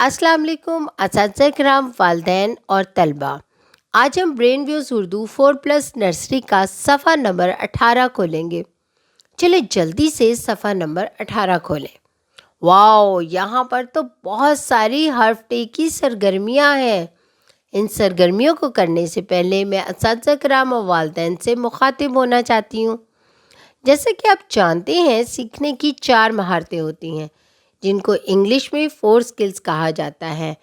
अस्सलाम वालेकुम असातिज़ा किराम, वालिदैन और तलबा। आज हम ब्रेन व्यूज़ उर्दू 4+ नर्सरी का सफ़ा नंबर 18 खोलेंगे। चलिए जल्दी से सफ़ा नंबर 18 खोलें। वाओ, यहाँ पर तो बहुत सारी हर्फ टे की सरगर्मियाँ हैं। इन सरगर्मियों को करने से पहले मैं असातिज़ा किराम और वालिदैन से मुखातिब होना चाहती हूँ। जैसे कि आप जानते हैं, सीखने की 4 महारतें होती हैं जिनको इंग्लिश में 4 स्किल्स कहा जाता है: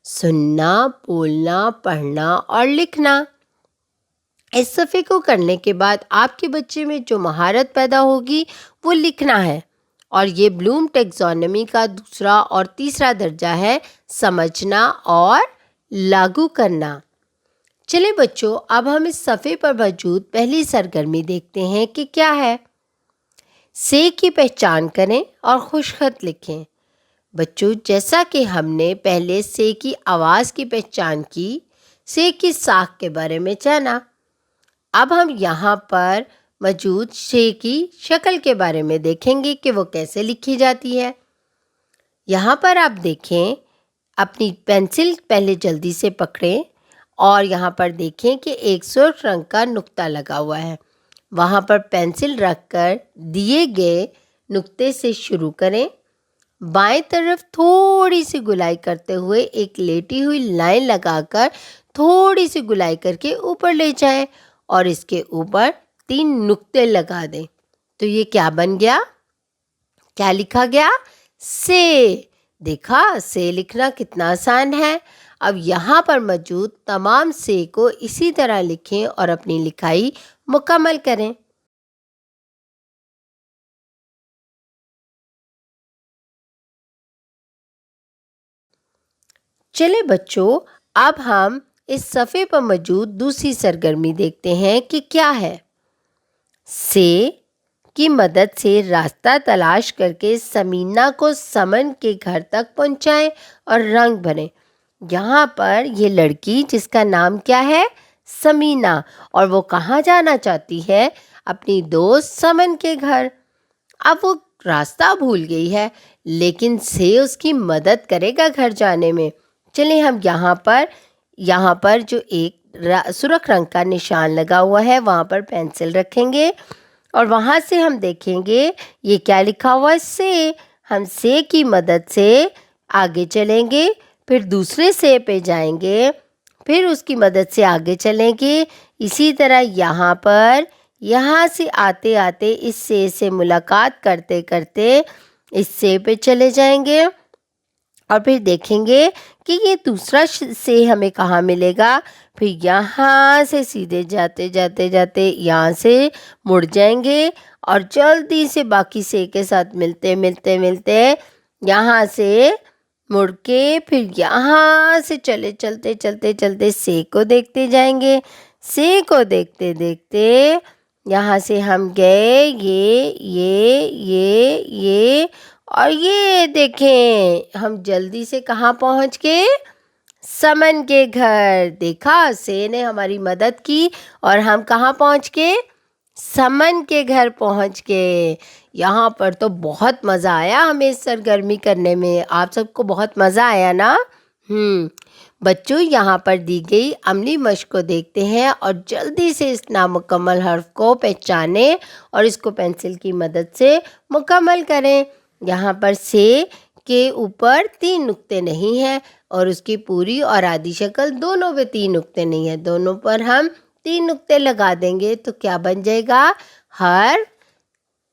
सुनना, बोलना, पढ़ना और लिखना। इस सफ़े को करने के बाद आपके बच्चे में जो महारत पैदा होगी वो लिखना है, और ये ब्लूम टैक्सोनॉमी का दूसरा और तीसरा दर्जा है, समझना और लागू करना। चलिए बच्चों, अब हम इस सफ़े पर मौजूद पहली सरगर्मी देखते हैं कि क्या है। से की पहचान करें और खुशखत लिखें। बच्चों, जैसा कि हमने पहले से की आवाज़ की पहचान की, से की साख के बारे में जाना, अब हम यहाँ पर मौजूद से की शक्ल के बारे में देखेंगे कि वो कैसे लिखी जाती है। यहाँ पर आप देखें, अपनी पेंसिल पहले जल्दी से पकड़ें और यहाँ पर देखें कि एक सुर्ख रंग का नुक्ता लगा हुआ है। वहाँ पर पेंसिल रखकर दिए गए नुक्ते से शुरू करें। बाएं तरफ थोड़ी सी गुलाई करते हुए एक लेटी हुई लाइन लगाकर थोड़ी सी गुलाई करके ऊपर ले जाएं और इसके ऊपर 3 नुक्ते लगा दें। तो ये क्या बन गया? क्या लिखा गया? से। देखा, से लिखना कितना आसान है। अब यहाँ पर मौजूद तमाम से को इसी तरह लिखें और अपनी लिखाई मुकम्मल करें। चले बच्चों, अब हम इस सफ़े पर मौजूद दूसरी सरगर्मी देखते हैं कि क्या है। से की मदद से रास्ता तलाश करके समीना को समन के घर तक पहुंचाएं और रंग भरें। यहाँ पर ये लड़की, जिसका नाम क्या है? समीना, और वो कहाँ जाना चाहती है? अपनी दोस्त समन के घर। अब वो रास्ता भूल गई है, लेकिन से उसकी मदद करेगा घर जाने में। चलिए हम यहाँ पर जो एक सुर्ख रंग का निशान लगा हुआ है, वहाँ पर पेंसिल रखेंगे और वहाँ से हम देखेंगे ये क्या लिखा हुआ है? से। हम से की मदद से आगे चलेंगे, फिर दूसरे से पे जाएंगे, फिर उसकी मदद से आगे चलेंगे। इसी तरह यहाँ से आते आते इस से मुलाकात करते करते इस से पे चले जाएंगे और फिर देखेंगे कि ये दूसरा से हमें कहाँ मिलेगा। फिर यहाँ से सीधे जाते जाते जाते यहाँ से मुड़ जाएंगे और जल्दी से बाकी से के साथ मिलते मिलते मिलते यहाँ से मुड़ के फिर यहाँ से चलते चलते से को देखते जाएंगे। से को देखते देखते यहाँ से हम गए ये और ये देखें, हम जल्दी से कहाँ पहुँच गए? समन के घर। देखा, से ने हमारी मदद की और हम कहाँ पहुँच गए? समन के घर पहुँच गए। यहाँ पर तो बहुत मज़ा आया हमें इस सरगर्मी करने में। आप सबको बहुत मज़ा आया ना? बच्चों, यहाँ पर दी गई अमली मश्क को देखते हैं और जल्दी से इस नामुकम्मल हर्फ को पहचानें और इसको पेंसिल की मदद से मुकम्मल करें। यहाँ पर से के ऊपर 3 नुक्ते नहीं हैं और उसकी पूरी और आधी शक्ल दोनों पे 3 नुक्ते नहीं है। दोनों पर हम 3 नुक्ते लगा देंगे तो क्या बन जाएगा? हर्फ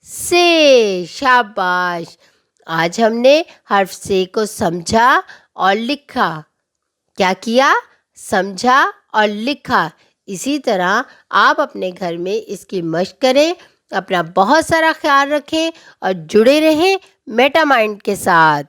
से। शाबाश! आज हमने हर्फ से को समझा और लिखा। क्या किया? समझा और लिखा। इसी तरह आप अपने घर में इसकी मशक करें। अपना बहुत सारा ख्याल रखें और जुड़े रहें मेटा माइंड के साथ।